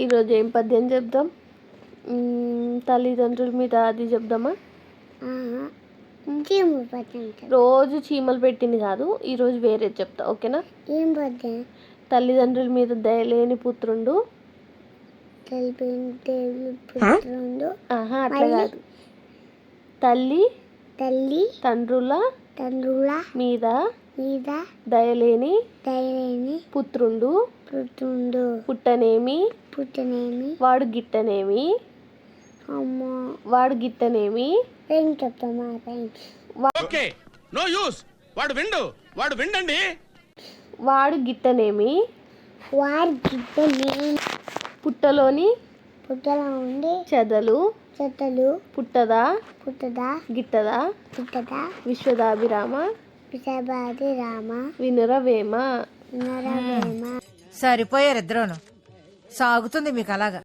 ఈరోజు ఏం పద్యం చెప్దాం? తల్లిదండ్రుల మీద అది చెప్దామా? రోజు చీమలు పెట్టింది కాదు, ఈరోజు వేరే చెప్తా, ఓకేనా? ఏం పద్యం? తల్లిదండ్రుల మీద దయలేని పుత్రుండు. అట్లా కాదు. తల్లి తండ్రుల మీద దయలేని పుత్రుండు పుట్టనేమి వాడు గిట్టనేమి వాడు గిట్టనేమి పుట్టలోని చెదలు పుట్టదా గిట్టదా విశ్వదాభిరామ వినురవేమ. సరిపోయారు ఇద్దరును. సాగుతుంది మీకు అలాగా.